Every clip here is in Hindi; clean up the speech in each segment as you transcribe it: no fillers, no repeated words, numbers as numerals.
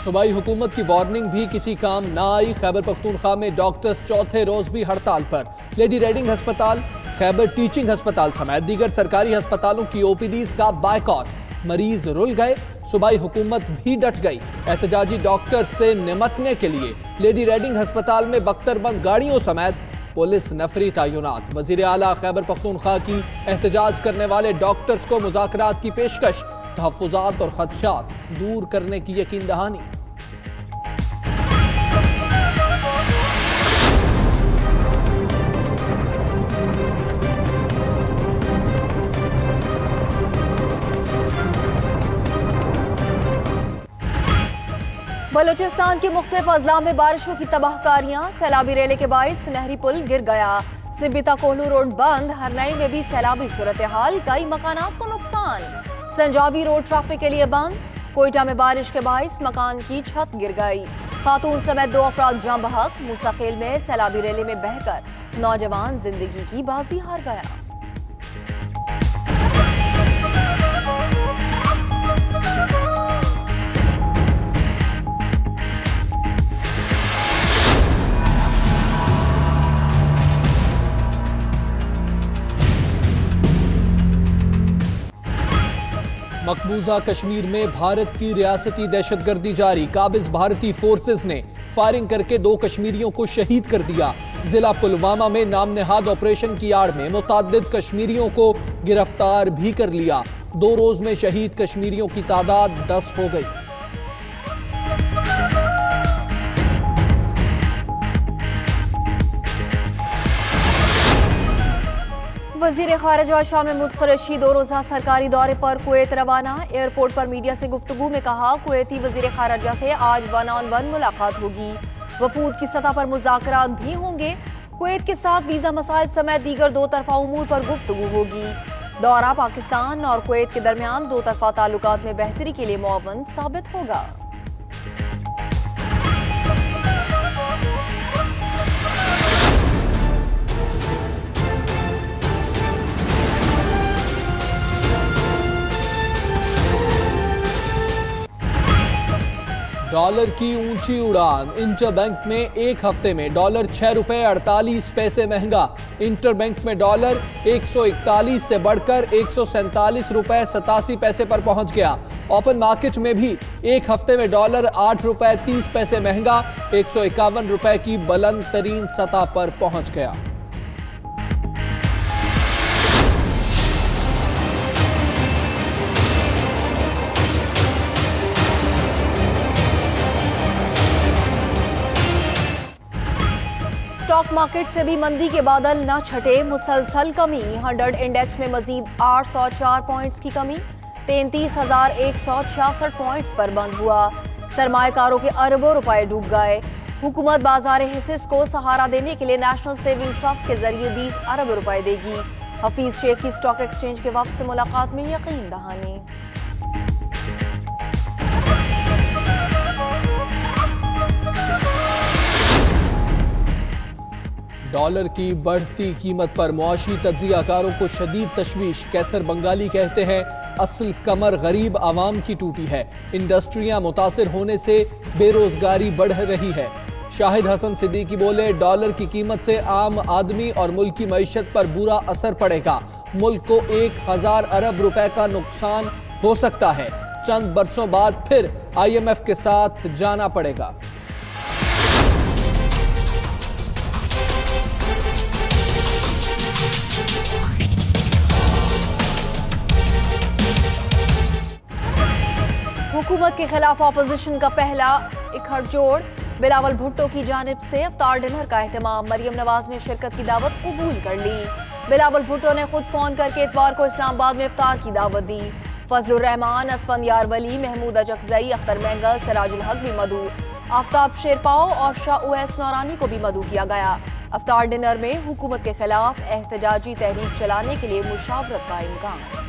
सूबाई हुकूमत की वार्निंग भी किसी काम ना आई। खैबर पख्तूनख्वा में डॉक्टर्स चौथे रोज भी हड़ताल पर। लेडी रेडिंग अस्पताल, खैबर टीचिंग अस्पताल समेत दीगर सरकारी अस्पतालों की ओपीडीज का बायकॉट। मरीज रुल गए, सूबाई हुकूमत भी डट गई। एहतजाजी डॉक्टर्स से निमटने के लिए लेडी रेडिंग अस्पताल में बख्तरबंद गाड़ियों समेत पुलिस नफरी तैनात। वजीर आला खैबर पख्तूनख्वा की एहतजाज करने वाले डॉक्टर्स को मुज़ाकरात की पेशकश, तहफ़्फ़ुज़ात और खदशात दूर करने की यकीन दहानी। बलूचिस्तान के मुख्तलिफ अजला में बारिशों की तबाहकारियां। सैलाबी रेले के बाइस नहरी पुल गिर गया। सिबिता कोहलू रोड बंद। हरनई में भी सैलाबी सूरत हाल, कई मकानात को नुकसान। संजाबी रोड ट्रैफिक के लिए बंद। कोयटा में बारिश के बाइस मकान की छत गिर गई। खातून समेत 2 अफराद जाँ बहक। मुसाखेल में सैलाबी रेले में बहकर नौजवान जिंदगी की बाजी हार गया। मकबूजा कश्मीर में भारत की रियासती दहशतगर्दी जारी। काबिज भारतीय फोर्सेस ने फायरिंग करके 2 कश्मीरियों को शहीद कर दिया। जिला पुलवामा में नाम नेहाद ऑपरेशन की आड़ में मुतअद्दिद कश्मीरियों को गिरफ्तार भी कर लिया। 2 रोज में शहीद कश्मीरियों की तादाद 10 हो गई। वजीर खारजा शाह महमूद कुरैशी 2 रोज़ा सरकारी दौरे पर कुवैत रवाना। एयरपोर्ट पर मीडिया से गुफ्तगू में कहा, कुवैती वजीर खारजा से आज 1 ऑन 1 मुलाकात होगी। वफूद की सतह पर मुज़ाकरात भी होंगे। कुवैत के साथ वीज़ा मसाइल समेत दीगर 2 तरफ़ा उमूर पर गुफ्तगू होगी। दौरा पाकिस्तान और कुवैत के दरमियान 2 तरफ़ा ताल्लुकात में बेहतरी के लिए मुअव्वन साबित होगा। डॉलर की ऊंची उड़ान। इंटरबैंक में एक हफ्ते में डॉलर 6 रुपए 48 पैसे महंगा। इंटरबैंक में डॉलर 141 से बढ़कर 147 रुपए 87 पैसे पर पहुंच गया। ओपन मार्केट में भी एक हफ्ते में डॉलर 8 रुपए 30 पैसे महंगा 151 रुपए की बुलंद तरीन सतह पर पहुंच गया। स्टॉक मार्केट से भी मंदी के बादल न छटे। मुसलसल कमी। 100 इंडेक्स में मजीद 804 पॉइंट्स की कमी, 33,166 पॉइंट्स पर बंद हुआ। सरमाएकारों के अरबों रुपए डूब गए। हुकूमत बाजार हिस्सेस को सहारा देने के लिए नेशनल सेविंग ट्रस्ट के जरिए 20 अरब रुपए देगी। हफीज शेख की स्टॉक एक्सचेंज के वक्त से मुलाकात में यकीन दहानी। डॉलर की बढ़ती कीमत पर मुआशी तज्जियाकारों को शदीद तशवीश। कैसर बंगाली कहते हैं, असल कमर गरीब आवाम की टूटी है। इंडस्ट्रियां मुतासिर होने से बेरोजगारी बढ़ रही है। शाहिद हसन सिद्दीकी बोले, डॉलर की कीमत से आम आदमी और मुल्क की मईशत पर बुरा असर पड़ेगा। मुल्क को 1000 अरब रुपए का नुकसान हो सकता है। चंद बरसों बाद फिर IMF के साथ जाना पड़ेगा। हुकूमत के खिलाफ ऑपोजिशन का पहला इकट्ठजोड़। बिलावल भुट्टो की जानिब से इफ्तार डिनर का एहतमाम। मरियम नवाज ने शिरकत की दावत कबूल कर ली। बिलावल भुट्टो ने खुद फोन करके इतवार को इस्लामाबाद में इफ्तार की दावत दी। फजलुर रहमान, असफन यार वली, महमूद अजकजई, अख्तर मैंगल, सिराजुल हक भी मदू। आफ्ताब शेरपाओ और शाह उवैस नौरानी को भी मदू किया गया। इफ्तार डिनर में हुकूमत के खिलाफ एहतजाजी तहरीक चलाने के लिए मुशावरत का इम्कान।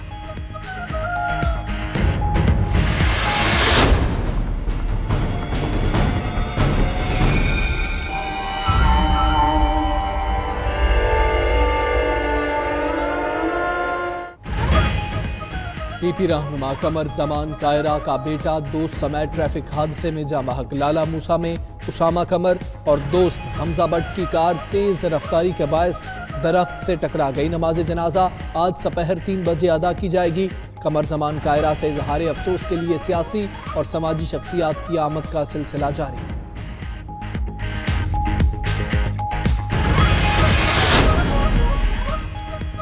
पीपी रहनुमा कमर जमान कायरा का बेटा दोस्त समेत ट्रैफिक हादसे में जाँ बहक। लाला मूसा में उसामा कमर और दोस्त हमजा भट्ट की कार तेज रफ्तारी के बायस दरख्त से टकरा गई। नमाज जनाजा आज दोपहर 3 बजे अदा की जाएगी। कमर जमान कायरा से इजहार अफसोस के लिए सियासी और समाजी शख्सियात की आमद का सिलसिला जारी।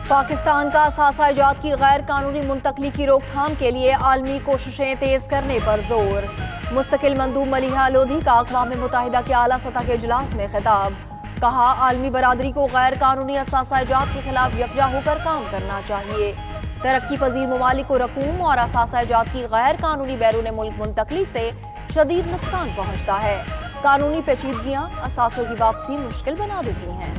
पाकिस्तान का असासा-ए-जात की गैर कानूनी मुंतकली की रोकथाम के लिए आलमी कोशिशें तेज करने पर जोर। मुस्तकिल मंदूब मलिहा लोधी का अक़वाम मुत्तहिदा के आला सतह के इजलास में खिताब। कहा, आलमी बरादरी को गैर कानूनी असासा-ए-जात के खिलाफ यकजा होकर काम करना चाहिए। तरक्की पजीर ममालिक को रकूम और असासा-ए-जात की गैर कानूनी बैरून मुल्क मुंतकली से शदीद नुकसान पहुँचता है। कानूनी पेचीदगियाँ असासों की वापसी मुश्किल बना देती हैं।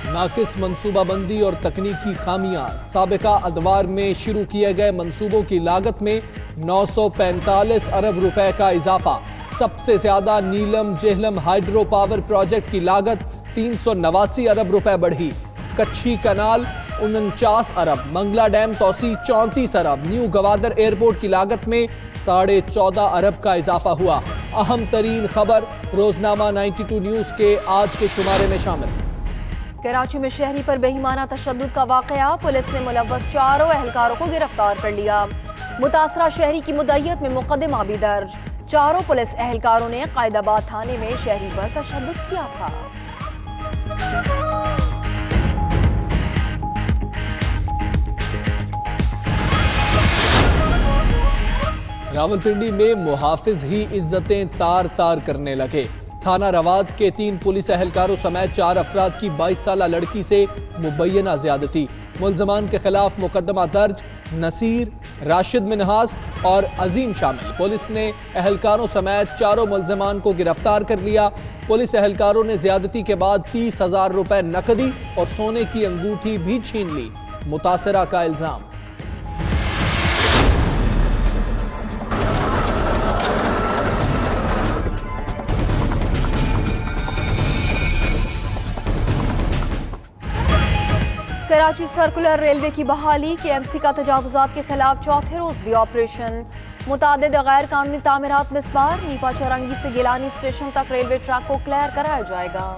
नाकिस मनसूबाबंदी और तकनीकी खामियां। साबिका अदवार में शुरू किए गए मंसूबों की लागत में 945 अरब रुपए का इजाफा। सबसे ज्यादा नीलम जेहलम हाइड्रो पावर प्रोजेक्ट की लागत 389 अरब रुपए बढ़ी। कच्छी कनाल 49 अरब, मंगला डैम तोसी 34 अरब, न्यू गवादर एयरपोर्ट की लागत में 14.5 अरब का इजाफा हुआ। अहम तरीन खबर रोजनामा 92 न्यूज के आज के शुमारे में शामिल। कराची में शहरी पर बेईमाना तशद्दुद का वाकया। पुलिस ने मुलव्वस 4 एहलकारों को गिरफ्तार कर लिया। मुतासरा शहरी की मुद्दइयत में मुकदमा भी दर्ज। 4 पुलिस एहलकारों ने कायदाबाद थाने में शहरी पर तशद्दुद किया था। रावलपिंडी में मुहाफिज ही इज्जतें तार तार करने लगे। थाना रवाद के 3 पुलिस एहलकारों समेत 4 अफराद की 22 साला लड़की से मुबैना ज्यादती। मुल्जमान के खिलाफ मुकदमा दर्ज। नसीर, राशिद मिनहास और अजीम शामिल। पुलिस ने एहलकारों समेत 4 मुल्जमान को गिरफ्तार कर लिया। पुलिस एहलकारों ने ज्यादती के बाद 30,000 रुपए नकदी और सोने की अंगूठी भी छीन ली। मुतासरा का इल्जाम। कराची सर्कुलर रेलवे की बहाली। केएमसी का तजावुजात के खिलाफ चौथे रोज भी ऑपरेशन। मुतादिद गैर कानूनी तामीरात मिसबार। नीपा चौरंगी से गिलानी स्टेशन तक रेलवे ट्रैक को क्लियर कराया जाएगा।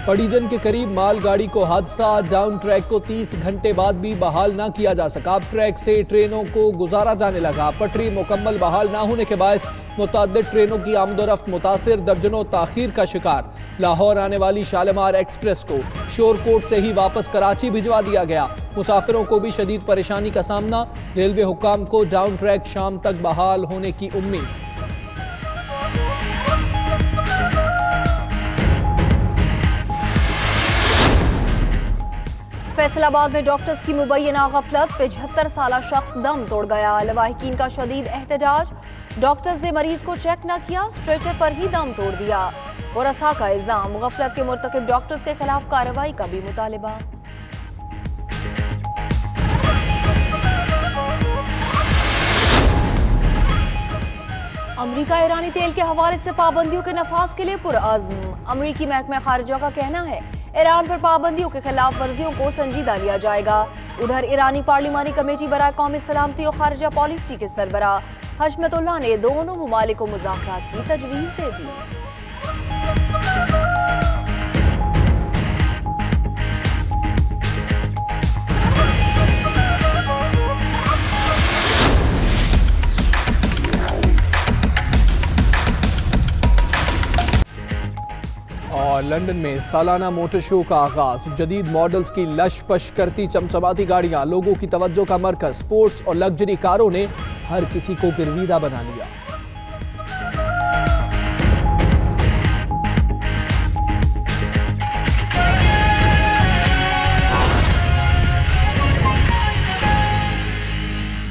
पड़ीदन के करीब मालगाड़ी को हादसा। डाउन ट्रैक को 30 घंटे बाद भी बहाल ना किया जा सका। अब ट्रैक से ट्रेनों को गुजारा जाने लगा। पटरी मुकम्मल बहाल ना होने के बायस मुतअद्दिद ट्रेनों की आमदोरफ्त मुतासिर। दर्जनों ताखीर का शिकार। लाहौर आने वाली शालीमार एक्सप्रेस को शोरकोट से ही वापस कराची भिजवा दिया गया। मुसाफिरों को भी शदीद परेशानी का सामना। रेलवे हुक्काम को डाउन ट्रैक शाम तक बहाल होने की उम्मीद। फैसलाबाद में डॉक्टर्स की मुबैना गफलत। 75 साला शख्स दम तोड़ गया। लवाहिकीन का शदीद एहतजाज। डॉक्टर्स ने मरीज को चेक न किया, स्ट्रेचर पर ही दम तोड़ दिया। वरसा का इल्जाम। गफलत के मुर्तकिब डॉक्टर्स के खिलाफ कार्रवाई का भी मुतालिबा। अमरीका ईरानी तेल के हवाले से पाबंदियों के नफाज के लिए पुरअज़्म। अमरीकी महकमा खारिजा का कहना है ईरान पर पाबंदियों के खिलाफ वर्जियों को संजीदा लिया जाएगा। उधर ईरानी पार्लिमानी कमेटी बराए कौमी सलामती और खारिजा पॉलिसी के सरबराह हशमतुल्लाह ने दोनों मुमालिक को मुज़ाकरात की तजवीज़ दे दी। और लंदन में सालाना मोटर शो का आगाज। जदीद मॉडल्स की लश-पश करती चमचमाती गाड़ियां लोगों की तवज्जो का मरकज। स्पोर्ट्स और लग्जरी कारों ने हर किसी को गिरवीदा बना लिया।